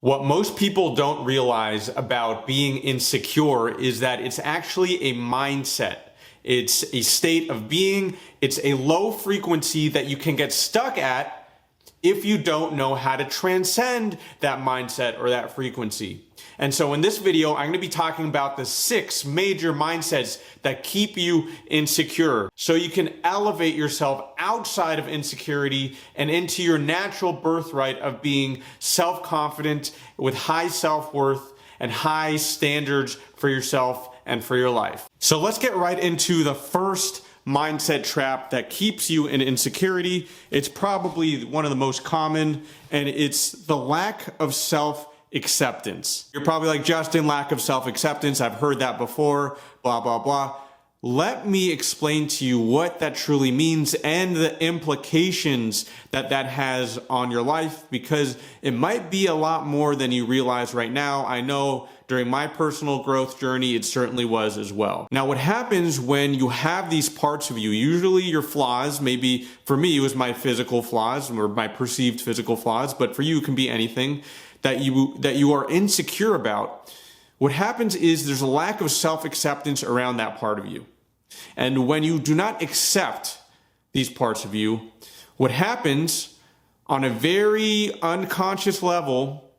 What most people don't realize about being insecure is that it's actually a mindset. It's a state of being. It's a low frequency that you can get stuck at if you don't know how to transcend that mindset or that frequency. And so in this video, I'm going to be talking about the 6 major mindsets that keep you insecure so you can elevate yourself outside of insecurity and into your natural birthright of being self-confident with high self-worth and high standards for yourself and for your life. So let's get right into the first mindset trap that keeps you in insecurity. It's probably one of the most common, and it's the lack of self-acceptance. You're probably like, Justin, lack of self-acceptance. I've heard that before, blah, blah, blah. Let me explain to you what that truly means and the implications that that has on your life, because it might be a lot more than you realize right now. I know during my personal growth journey, it certainly was as well. Now, what happens when you have these parts of you, usually your flaws, maybe for me, it was my physical flaws or my perceived physical flaws, but for you, it can be anything that you are insecure about. What happens is there's a lack of self-acceptance around that part of you. And when you do not accept these parts of you, what happens on a very unconscious level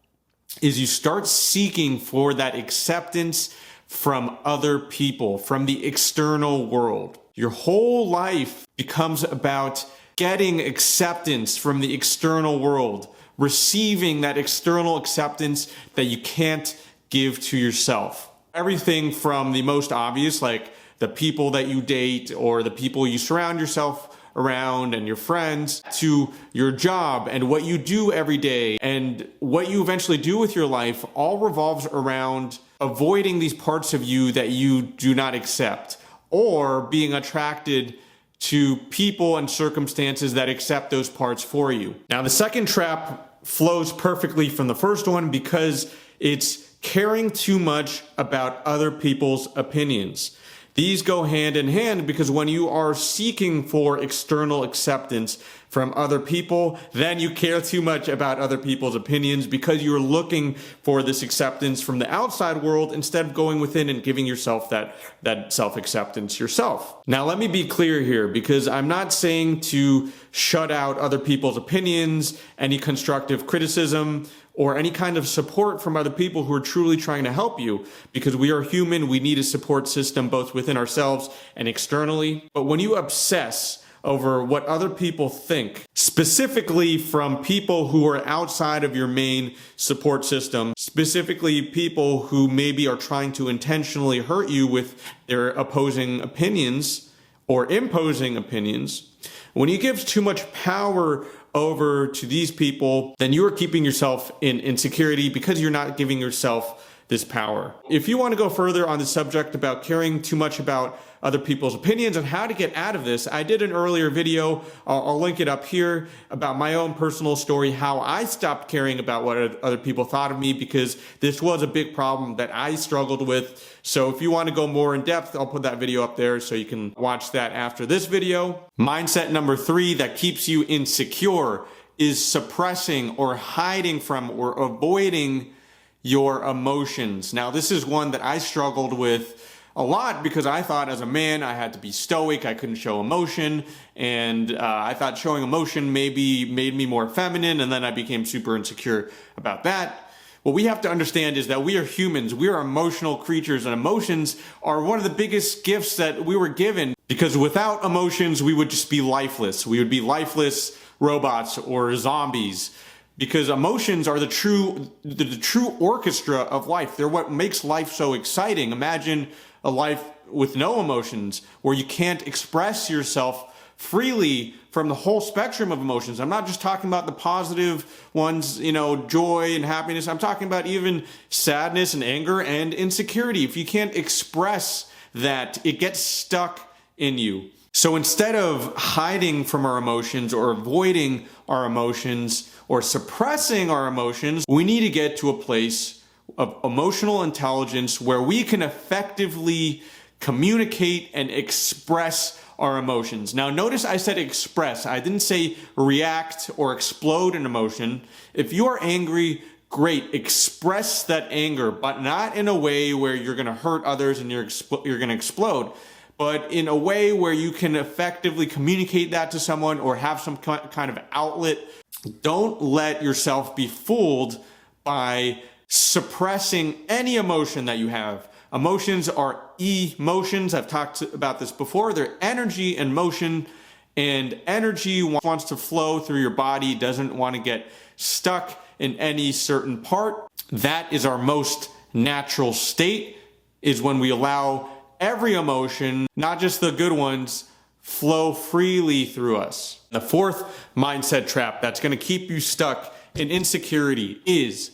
is you start seeking for that acceptance from other people, from the external world. Your whole life becomes about getting acceptance from the external world, receiving that external acceptance that you can't give to yourself. Everything from the most obvious, like the people that you date or the people you surround yourself around and your friends, to your job and what you do every day and what you eventually do with your life, all revolves around avoiding these parts of you that you do not accept, or being attracted to people and circumstances that accept those parts for you. Now, the second trap flows perfectly from the first one because it's caring too much about other people's opinions. These go hand in hand because when you are seeking for external acceptance from other people, then you care too much about other people's opinions because you're looking for this acceptance from the outside world instead of going within and giving yourself that self-acceptance yourself. Now, let me be clear here, because I'm not saying to shut out other people's opinions, any constructive criticism, or any kind of support from other people who are truly trying to help you, because we are human. We need a support system both within ourselves and externally. But when you obsess over what other people think, specifically from people who are outside of your main support system, specifically people who maybe are trying to intentionally hurt you with their opposing opinions or imposing opinions, when you give too much power over to these people, then you are keeping yourself in insecurity because you're not giving yourself this power. If you want to go further on the subject about caring too much about other people's opinions and how to get out of this, I did an earlier video, I'll link it up here, about my own personal story, how I stopped caring about what other people thought of me, because this was a big problem that I struggled with. So if you want to go more in depth, I'll put that video up there so you can watch that after this video. Mindset number 3 that keeps you insecure is suppressing or hiding from or avoiding your emotions. Now, this is one that I struggled with a lot because I thought as a man I had to be stoic, I couldn't show emotion, and I thought showing emotion maybe made me more feminine, and then I became super insecure about that. What we have to understand is that we are humans, we are emotional creatures, and emotions are one of the biggest gifts that we were given, because without emotions we would just be lifeless. We would be lifeless robots or zombies. Because emotions are the true orchestra of life. They're what makes life so exciting. Imagine a life with no emotions, where you can't express yourself freely from the whole spectrum of emotions. I'm not just talking about the positive ones, joy and happiness. I'm talking about even sadness and anger and insecurity. If you can't express that, it gets stuck in you. So instead of hiding from our emotions or avoiding our emotions or suppressing our emotions, we need to get to a place of emotional intelligence where we can effectively communicate and express our emotions. Now, notice I said express. I didn't say react or explode an emotion. If you are angry, great, express that anger, but not in a way where you're going to hurt others and you're going to explode, but in a way where you can effectively communicate that to someone or have some kind of outlet. Don't let yourself be fooled by suppressing any emotion that you have. Emotions are emotions. I've talked about this before. They're energy and motion, and energy wants to flow through your body, doesn't want to get stuck in any certain part. That is our most natural state, is when we allow every emotion, not just the good ones, flow freely through us. The fourth mindset trap that's going to keep you stuck in insecurity is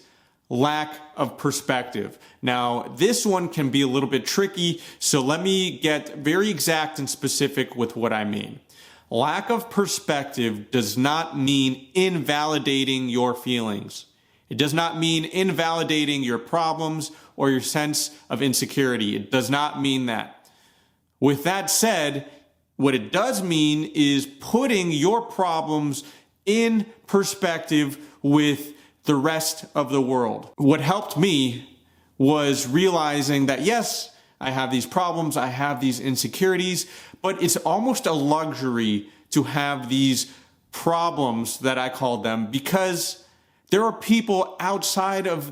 lack of perspective. Now, this one can be a little bit tricky, so let me get very exact and specific with what I mean. Lack of perspective does not mean invalidating your feelings. It does not mean invalidating your problems or your sense of insecurity. It does not mean that. With that said, what it does mean is putting your problems in perspective with the rest of the world. What helped me was realizing that, yes, I have these problems, I have these insecurities, but it's almost a luxury to have these problems, that I call them, because there are people outside of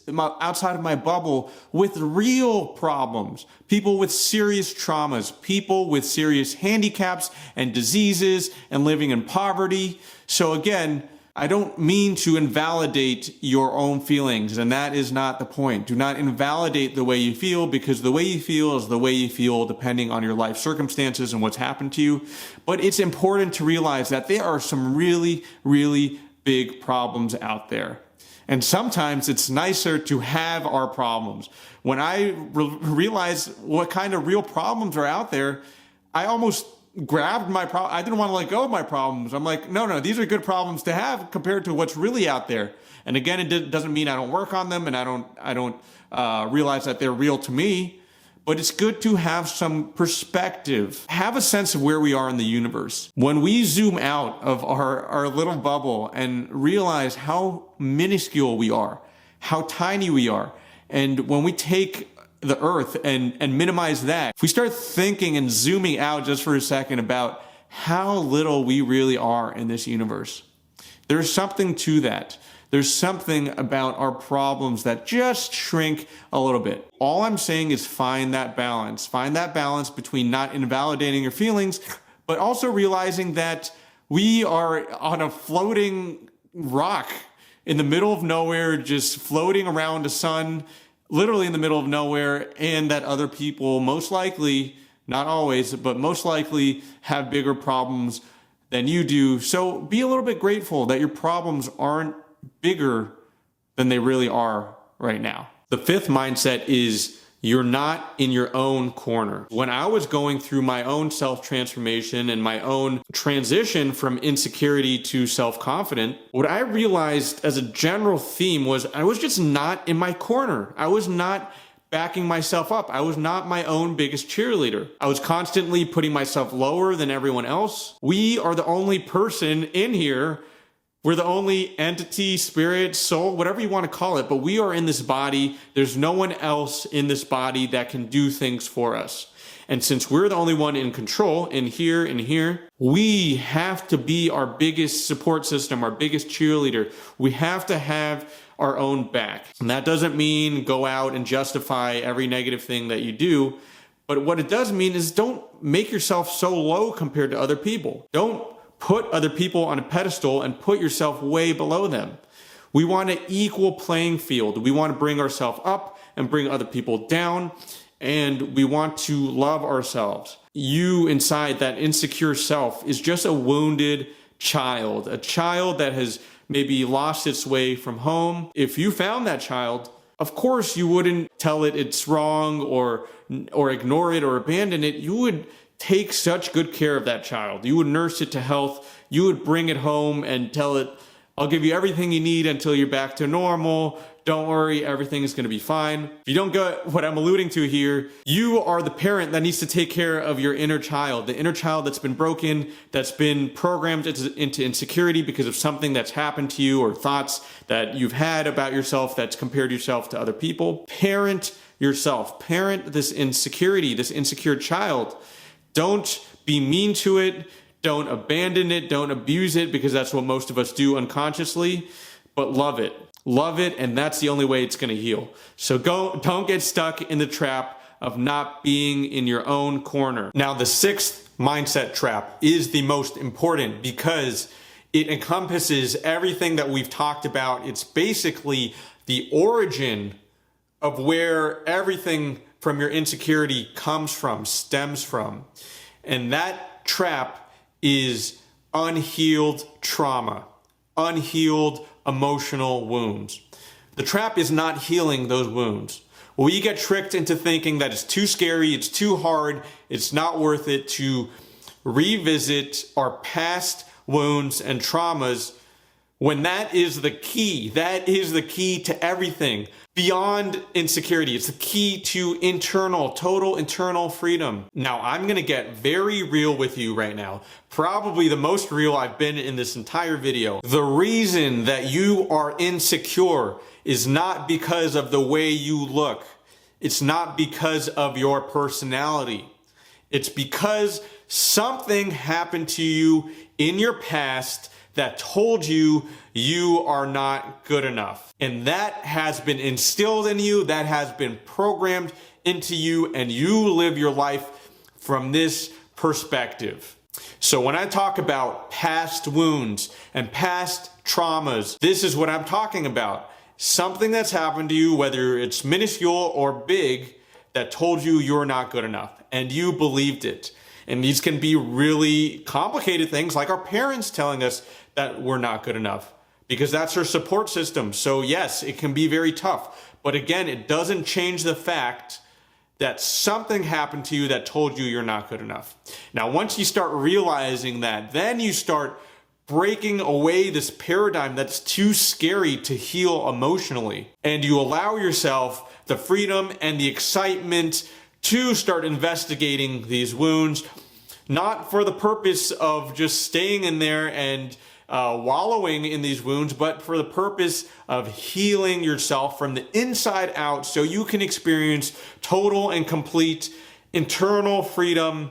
my bubble with real problems, people with serious traumas, people with serious handicaps and diseases and living in poverty. So again, I don't mean to invalidate your own feelings, and that is not the point. Do not invalidate the way you feel, because the way you feel is the way you feel depending on your life circumstances and what's happened to you. But it's important to realize that there are some really, really big problems out there. And sometimes it's nicer to have our problems. When I realized what kind of real problems are out there, I almost grabbed my problem. I didn't want to let go of my problems. I'm like, no, these are good problems to have compared to what's really out there. And again, it doesn't mean I don't work on them and I don't realize that they're real to me. But it's good to have some perspective, have a sense of where we are in the universe. When we zoom out of our little bubble and realize how minuscule we are, how tiny we are, and when we take the earth and minimize that, if we start thinking and zooming out just for a second about how little we really are in this universe, there's something to that. There's something about our problems that just shrink a little bit. All I'm saying is find that balance. Find that balance between not invalidating your feelings, but also realizing that we are on a floating rock in the middle of nowhere, just floating around the sun, literally in the middle of nowhere, and that other people most likely, not always, but most likely have bigger problems than you do. So be a little bit grateful that your problems aren't bigger than they really are right now. The fifth mindset is you're not in your own corner. When I was going through my own self-transformation and my own transition from insecurity to self-confident, what I realized as a general theme was I was just not in my corner. I was not backing myself up. I was not my own biggest cheerleader. I was constantly putting myself lower than everyone else. We are the only person in here. We're the only entity, spirit, soul, whatever you want to call it, but we are in this body. There's no one else in this body that can do things for us. And since we're the only one in control in here, we have to be our biggest support system, our biggest cheerleader. We have to have our own back. And that doesn't mean go out and justify every negative thing that you do. But what it does mean is don't make yourself so low compared to other people. Don't put other people on a pedestal and put yourself way below them. We want an equal playing field. We want to bring ourselves up and bring other people down, and we want to love ourselves. You inside that insecure self is just a wounded child, a child that has maybe lost its way from home. If you found that child, of course you wouldn't tell it it's wrong or ignore it or abandon it. You would take such good care of that child. You would nurse it to health. You would bring it home and tell it, I'll give you everything you need until you're back to normal. don't worry, everything is going to be fine. If you don't get what I'm alluding to here, you are the parent that needs to take care of your inner child, the inner child that's been broken, that's been programmed into insecurity because of something that's happened to you or thoughts that you've had about yourself that's compared yourself to other people. Parent yourself. Parent this insecurity, this insecure child. Don't be mean to it. Don't abandon it. Don't abuse it, because that's what most of us do unconsciously. But love it. Love it, and that's the only way it's going to heal. So don't get stuck in the trap of not being in your own corner. Now, the sixth mindset trap is the most important because it encompasses everything that we've talked about. It's basically the origin of where everything from your insecurity comes from, stems from. And that trap is unhealed trauma, unhealed emotional wounds. The trap is not healing those wounds. We get tricked into thinking that it's too scary, it's too hard, it's not worth it to revisit our past wounds and traumas, when that is the key. That is the key to everything. Beyond insecurity, it's the key to total internal freedom. Now, I'm gonna get very real with you right now. Probably the most real I've been in this entire video. The reason that you are insecure is not because of the way you look. It's not because of your personality. It's because something happened to you in your past that told you you are not good enough. And that has been instilled in you, that has been programmed into you, and you live your life from this perspective. So when I talk about past wounds and past traumas, this is what I'm talking about. Something that's happened to you, whether it's minuscule or big, that told you you're not good enough, and you believed it. And these can be really complicated things, like our parents telling us that we're not good enough, because that's our support system. So yes, it can be very tough. But again, it doesn't change the fact that something happened to you that told you you're not good enough. Now, once you start realizing that, then you start breaking away this paradigm that's too scary to heal emotionally. And you allow yourself the freedom and the excitement to start investigating these wounds, not for the purpose of just staying in there and wallowing in these wounds, but for the purpose of healing yourself from the inside out so you can experience total and complete internal freedom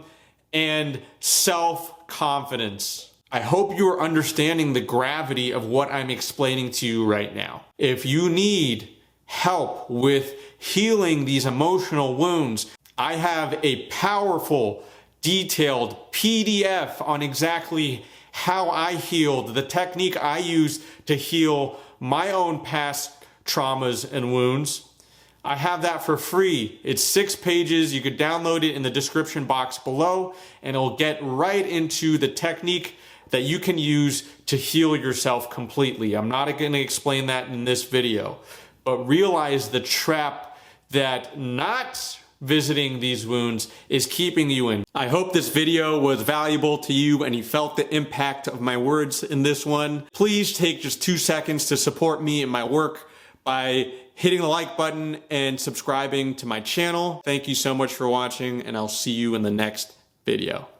and self-confidence. I hope you are understanding the gravity of what I'm explaining to you right now. If you need help with healing these emotional wounds, I have a powerful, detailed PDF on exactly how I healed, the technique I use to heal my own past traumas and wounds. I have that for free. It's 6 pages. You could download it in the description box below, and it'll get right into the technique that you can use to heal yourself completely. I'm not going to explain that in this video, but realize the trap that not visiting these wounds is keeping you in. I hope this video was valuable to you and you felt the impact of my words in this one. Please take just 2 seconds to support me in my work by hitting the like button and subscribing to my channel. Thank you so much for watching, and I'll see you in the next video.